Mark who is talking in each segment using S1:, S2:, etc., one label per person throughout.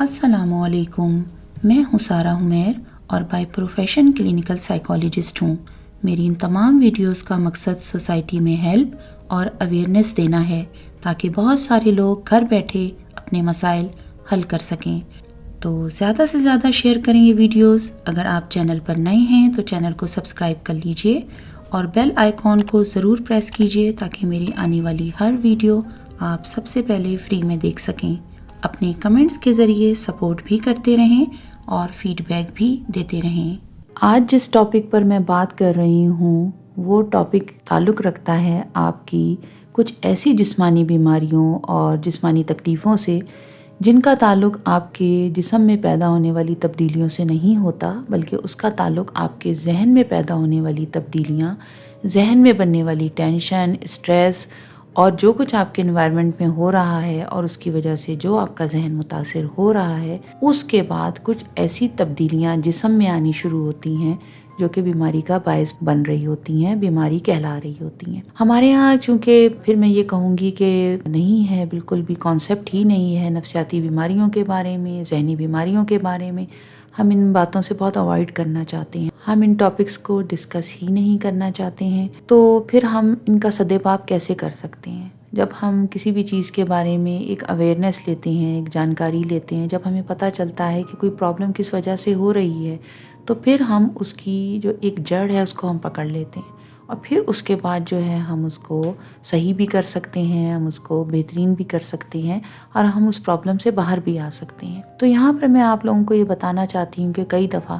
S1: السلام علیکم، میں ہوں سارہ حمیر اور بائی پروفیشن کلینکل سائیکالوجسٹ ہوں۔ میری ان تمام ویڈیوز کا مقصد سوسائٹی میں ہیلپ اور اویئرنیس دینا ہے تاکہ بہت سارے لوگ گھر بیٹھے اپنے مسائل حل کر سکیں۔ تو زیادہ سے زیادہ شیئر کریں یہ ویڈیوز۔ اگر آپ چینل پر نئے ہیں تو چینل کو سبسکرائب کر لیجئے اور بیل آئیکن کو ضرور پریس کیجئے تاکہ میری آنے والی ہر ویڈیو آپ سب سے پہلے فری میں دیکھ سکیں۔ اپنے کمنٹس کے ذریعے سپورٹ بھی کرتے رہیں اور فیڈ بیک بھی دیتے رہیں۔ آج جس ٹاپک پر میں بات کر رہی ہوں وہ ٹاپک تعلق رکھتا ہے آپ کی کچھ ایسی جسمانی بیماریوں اور جسمانی تکلیفوں سے جن کا تعلق آپ کے جسم میں پیدا ہونے والی تبدیلیوں سے نہیں ہوتا، بلکہ اس کا تعلق آپ کے ذہن میں پیدا ہونے والی تبدیلیاں، ذہن میں بننے والی ٹینشن، اسٹریس اور جو کچھ آپ کے انوائرمنٹ میں ہو رہا ہے اور اس کی وجہ سے جو آپ کا ذہن متاثر ہو رہا ہے، اس کے بعد کچھ ایسی تبدیلیاں جسم میں آنی شروع ہوتی ہیں جو کہ بیماری کا باعث بن رہی ہوتی ہیں، بیماری کہلا رہی ہوتی ہیں۔ ہمارے ہاں چونکہ پھر میں یہ کہوں گی کہ نہیں ہے، بالکل بھی کانسیپٹ ہی نہیں ہے نفسیاتی بیماریوں کے بارے میں، ذہنی بیماریوں کے بارے میں۔ ہم ان باتوں سے بہت اوائڈ کرنا چاہتے ہیں، ہم ان ٹاپکس کو ڈسکس ہی نہیں کرنا چاہتے ہیں، تو پھر ہم ان کا سدپاپ کیسے کر سکتے ہیں؟ جب ہم کسی بھی چیز کے بارے میں ایک اویئرنیس لیتے ہیں، ایک جانکاری لیتے ہیں، جب ہمیں پتہ چلتا ہے کہ کوئی پرابلم کس وجہ سے ہو رہی ہے، تو پھر ہم اس کی جو ایک جڑ ہے اس کو ہم پکڑ لیتے ہیں اور پھر اس کے بعد جو ہے ہم اس کو صحیح بھی کر سکتے ہیں، ہم اس کو بہترین بھی کر سکتے ہیں اور ہم اس پرابلم سے باہر بھی آ سکتے ہیں۔ تو یہاں پر میں آپ لوگوں کو یہ بتانا چاہتی ہوں کہ کئی دفعہ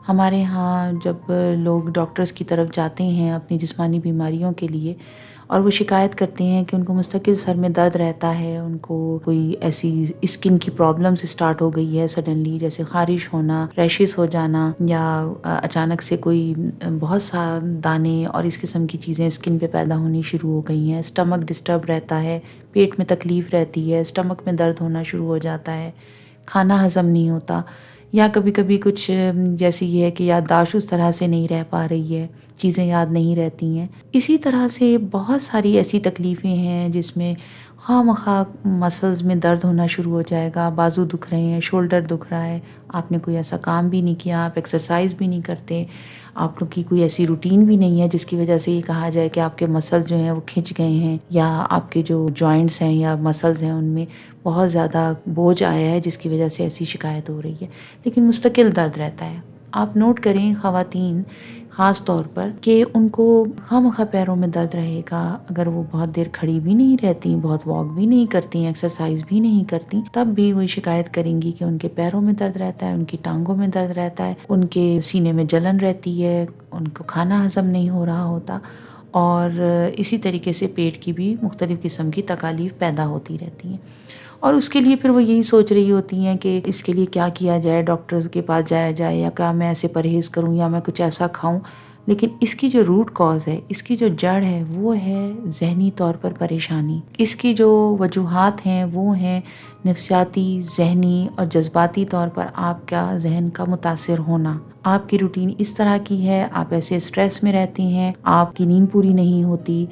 S1: ہمارے ہاں جب لوگ ڈاکٹرز کی طرف جاتے ہیں اپنی جسمانی بیماریوں کے لیے اور وہ شکایت کرتے ہیں کہ ان کو مستقل سر میں درد رہتا ہے، ان کو کوئی ایسی اسکن کی پرابلمز اسٹارٹ ہو گئی ہے سڈنلی، جیسے خارش ہونا، ریشز ہو جانا، یا اچانک سے کوئی بہت سا دانے اور اس قسم کی چیزیں اسکن پہ پیدا ہونی شروع ہو گئی ہیں، اسٹمک ڈسٹرب رہتا ہے، پیٹ میں تکلیف رہتی ہے، اسٹمک میں درد ہونا شروع ہو جاتا ہے، کھانا ہضم نہیں ہوتا، یا کبھی کبھی کچھ جیسے یہ ہے کہ یادداشت اس طرح سے نہیں رہ پا رہی ہے، چیزیں یاد نہیں رہتی ہیں۔ اسی طرح سے بہت ساری ایسی تکلیفیں ہیں جس میں خواہ مخواہ مسلز میں درد ہونا شروع ہو جائے گا، بازو دکھ رہے ہیں، شولڈر دکھ رہا ہے، آپ نے کوئی ایسا کام بھی نہیں کیا، آپ ایکسرسائز بھی نہیں کرتے، آپ لوگ کی کوئی ایسی روٹین بھی نہیں ہے جس کی وجہ سے یہ کہا جائے کہ آپ کے مسل جو ہیں وہ کھنچ گئے ہیں، یا آپ کے جو جوائنٹس ہیں یا مسلز ہیں ان میں بہت زیادہ بوجھ آیا ہے جس کی وجہ سے ایسی شکایت ہو رہی ہے، لیکن مستقل درد رہتا ہے۔ آپ نوٹ کریں خواتین خاص طور پر کہ ان کو خواہ مخواہ پیروں میں درد رہے گا، اگر وہ بہت دیر کھڑی بھی نہیں رہتی، بہت واک بھی نہیں کرتی، ایکسرسائز بھی نہیں کرتی، تب بھی وہ شکایت کریں گی کہ ان کے پیروں میں درد رہتا ہے، ان کی ٹانگوں میں درد رہتا ہے، ان کے سینے میں جلن رہتی ہے، ان کو کھانا ہضم نہیں ہو رہا ہوتا، اور اسی طریقے سے پیٹ کی بھی مختلف قسم کی تکالیف پیدا ہوتی رہتی ہیں۔ اور اس کے لیے پھر وہ یہی سوچ رہی ہوتی ہیں کہ اس کے لیے کیا کیا جائے، ڈاکٹرز کے پاس جایا جائے، یا کیا میں ایسے پرہیز کروں یا میں کچھ ایسا کھاؤں، لیکن اس کی جو روٹ کاز ہے، اس کی جو جڑ ہے وہ ہے ذہنی طور پر پریشانی۔ اس کی جو وجوہات ہیں وہ ہیں نفسیاتی، ذہنی اور جذباتی طور پر آپ کا ذہن کا متاثر ہونا۔ آپ کی روٹین اس طرح کی ہے، آپ ایسے اسٹریس میں رہتی ہیں، آپ کی نیند پوری نہیں ہوتی،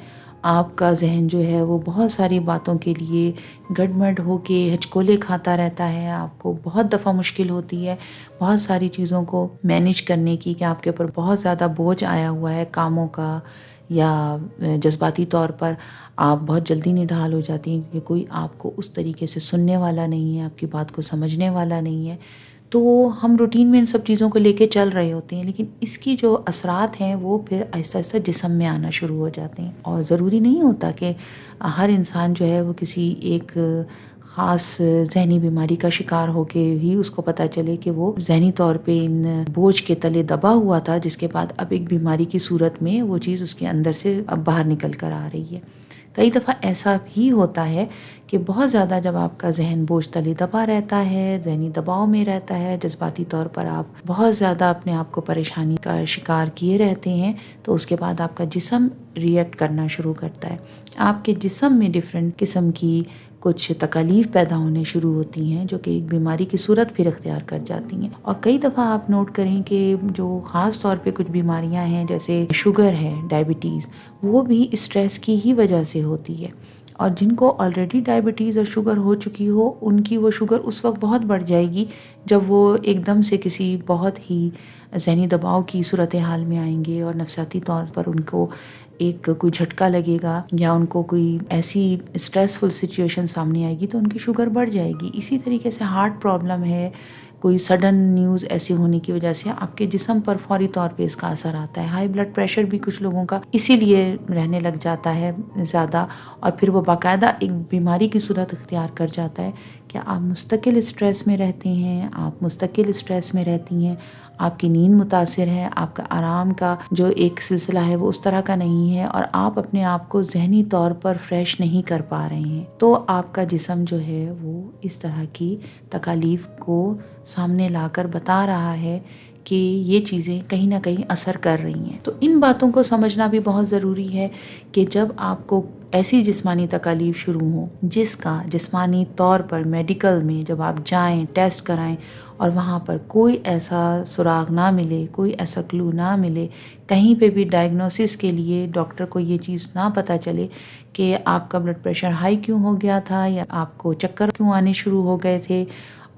S1: آپ کا ذہن جو ہے وہ بہت ساری باتوں کے لیے گڑمڑ ہو کے ہچکولے کھاتا رہتا ہے، آپ کو بہت دفعہ مشکل ہوتی ہے بہت ساری چیزوں کو مینیج کرنے کی، کہ آپ کے اوپر بہت زیادہ بوجھ آیا ہوا ہے کاموں کا، یا جذباتی طور پر آپ بہت جلدی نڈھال ہو جاتی ہیں کیونکہ کوئی آپ کو اس طریقے سے سننے والا نہیں ہے، آپ کی بات کو سمجھنے والا نہیں ہے۔ تو ہم روٹین میں ان سب چیزوں کو لے کے چل رہے ہوتے ہیں، لیکن اس کی جو اثرات ہیں وہ پھر آہستہ آہستہ جسم میں آنا شروع ہو جاتے ہیں، اور ضروری نہیں ہوتا کہ ہر انسان جو ہے وہ کسی ایک خاص ذہنی بیماری کا شکار ہو کے ہی اس کو پتہ چلے کہ وہ ذہنی طور پہ ان بوجھ کے تلے دبا ہوا تھا، جس کے بعد اب ایک بیماری کی صورت میں وہ چیز اس کے اندر سے اب باہر نکل کر آ رہی ہے۔ کئی دفعہ ایسا بھی ہوتا ہے کہ بہت زیادہ جب آپ کا ذہن بوجھ تلے دبا رہتا ہے، ذہنی دباؤ میں رہتا ہے، جذباتی طور پر آپ بہت زیادہ اپنے آپ کو پریشانی کا شکار کیے رہتے ہیں، تو اس کے بعد آپ کا جسم ریئیکٹ کرنا شروع کرتا ہے، آپ کے جسم میں ڈیفرنٹ قسم کی کچھ تکالیف پیدا ہونے شروع ہوتی ہیں جو کہ ایک بیماری کی صورت پھر اختیار کر جاتی ہیں۔ اور کئی دفعہ آپ نوٹ کریں کہ جو خاص طور پہ کچھ بیماریاں ہیں جیسے شوگر ہے، ڈائبٹیز، وہ بھی اسٹریس کی ہی وجہ سے ہوتی ہے، اور جن کو آلریڈی ڈائبٹیز اور شوگر ہو چکی ہو ان کی وہ شوگر اس وقت بہت بڑھ جائے گی جب وہ ایک دم سے کسی بہت ہی ذہنی دباؤ کی صورتحال میں آئیں گے اور نفسیاتی طور پر ان کو ایک کوئی جھٹکا لگے گا یا ان کو کوئی ایسی اسٹریسفل سچویشن سامنے آئے گی تو ان کی شوگر بڑھ جائے گی. اسی طریقے سے ہارٹ پرابلم ہے، کوئی سڈن نیوز ایسی ہونے کی وجہ سے آپ کے جسم پر فوری طور پہ اس کا اثر آتا ہے. ہائی بلڈ پریشر بھی کچھ لوگوں کا اسی لیے رہنے لگ جاتا ہے زیادہ، اور پھر وہ باقاعدہ ایک بیماری کی صورت اختیار کر جاتا ہے کہ آپ مستقل اسٹریس میں رہتے ہیں، آپ مستقل اسٹریس میں رہتی ہیں، آپ کی نیند متاثر ہے، آپ کا آرام کا جو ایک سلسلہ ہے وہ اس طرح کا نہیں ہے، اور آپ اپنے آپ کو ذہنی طور پر فریش نہیں کر پا رہے ہیں. تو آپ کا جسم جو ہے وہ اس طرح کی تکالیف کو سامنے لا کر بتا رہا ہے کہ یہ چیزیں کہیں نہ کہیں اثر کر رہی ہیں. تو ان باتوں کو سمجھنا بھی بہت ضروری ہے کہ جب آپ کو ایسی جسمانی تکالیف شروع ہوں جس کا جسمانی طور پر میڈیکل میں جب آپ جائیں ٹیسٹ کرائیں اور وہاں پر کوئی ایسا سراغ نہ ملے، کوئی ایسا کلو نہ ملے، کہیں پہ بھی ڈائگنوسس کے لیے ڈاکٹر کو یہ چیز نہ پتہ چلے کہ آپ کا بلڈ پریشر ہائی کیوں ہو گیا تھا، یا آپ کو چکر کیوں آنے شروع ہو گئے تھے،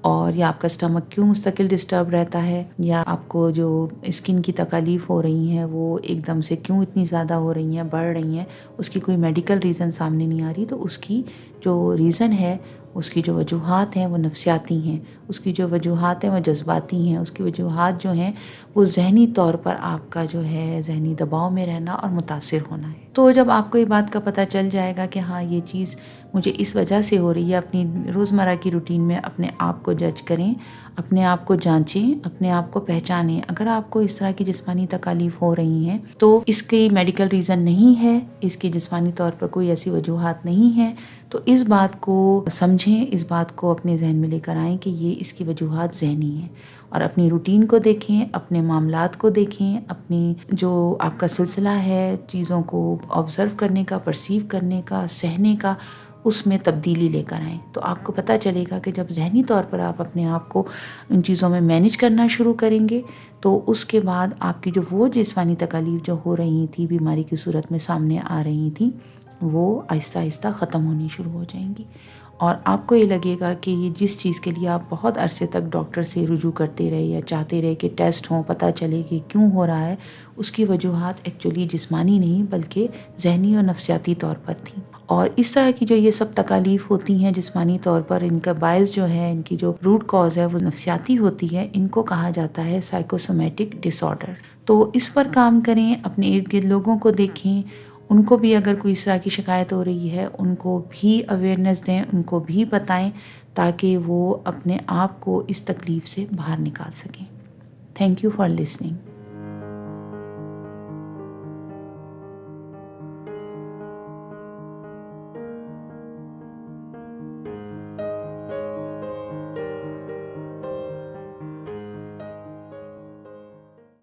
S1: اور یا آپ کا اسٹمک کیوں مستقل ڈسٹرب رہتا ہے، یا آپ کو جو اسکن کی تکالیف ہو رہی ہیں وہ ایک دم سے کیوں اتنی زیادہ ہو رہی ہیں، بڑھ رہی ہیں، اس کی کوئی میڈیکل ریزن سامنے نہیں آ رہی، تو اس کی جو ریزن ہے، اس کی جو وجوہات ہیں وہ نفسیاتی ہیں، اس کی جو وجوہات ہیں وہ جذباتی ہیں، اس کی وجوہات جو ہیں وہ ذہنی طور پر آپ کا جو ہے ذہنی دباؤ میں رہنا اور متاثر ہونا ہے. تو جب آپ کو یہ بات کا پتہ چل جائے گا کہ ہاں یہ چیز مجھے اس وجہ سے ہو رہی ہے، اپنی روزمرہ کی روٹین میں اپنے آپ کو جج کریں، اپنے آپ کو جانچیں، اپنے آپ کو پہچانیں. اگر آپ کو اس طرح کی جسمانی تکالیف ہو رہی ہیں تو اس کی میڈیکل ریزن نہیں ہے، اس کی جسمانی طور پر کوئی ایسی وجوہات نہیں ہیں، تو اس بات کو سمجھیں، اس بات کو اپنے ذہن میں لے کر آئیں کہ یہ اس کی وجوہات ذہنی ہیں، اور اپنی روٹین کو دیکھیں، اپنے معاملات کو دیکھیں، اپنی جو آپ کا سلسلہ ہے چیزوں کو آبزرو کرنے کا، پرسیو کرنے کا، سہنے کا، اس میں تبدیلی لے کر آئیں. تو آپ کو پتہ چلے گا کہ جب ذہنی طور پر آپ اپنے آپ کو ان چیزوں میں مینیج کرنا شروع کریں گے تو اس کے بعد آپ کی جو وہ جسمانی تکالیف جو ہو رہی تھی، بیماری کی صورت میں سامنے آ رہی تھیں، وہ آہستہ آہستہ ختم ہونی شروع ہو جائیں گی. اور آپ کو یہ لگے گا کہ یہ جس چیز کے لیے آپ بہت عرصے تک ڈاکٹر سے رجوع کرتے رہے یا چاہتے رہے کہ ٹیسٹ ہوں، پتہ چلے کہ کیوں ہو رہا ہے، اس کی وجوہات ایکچولی جسمانی نہیں بلکہ ذہنی اور نفسیاتی طور پر تھیں. اور اس طرح کی جو یہ سب تکالیف ہوتی ہیں جسمانی طور پر، ان کا باعث جو ہے، ان کی جو روٹ کاز ہے وہ نفسیاتی ہوتی ہے، ان کو کہا جاتا ہے سائیکوسومیٹک ڈس آرڈر. تو اس پر کام کریں، اپنے ارد گرد لوگوں کو دیکھیں، ان کو بھی اگر کوئی اس طرح کی شکایت ہو رہی ہے ان کو بھی اویئرنیس دیں، ان کو بھی بتائیں تاکہ وہ اپنے آپ کو اس تکلیف سے باہر نکال سکیں. Thank you for listening.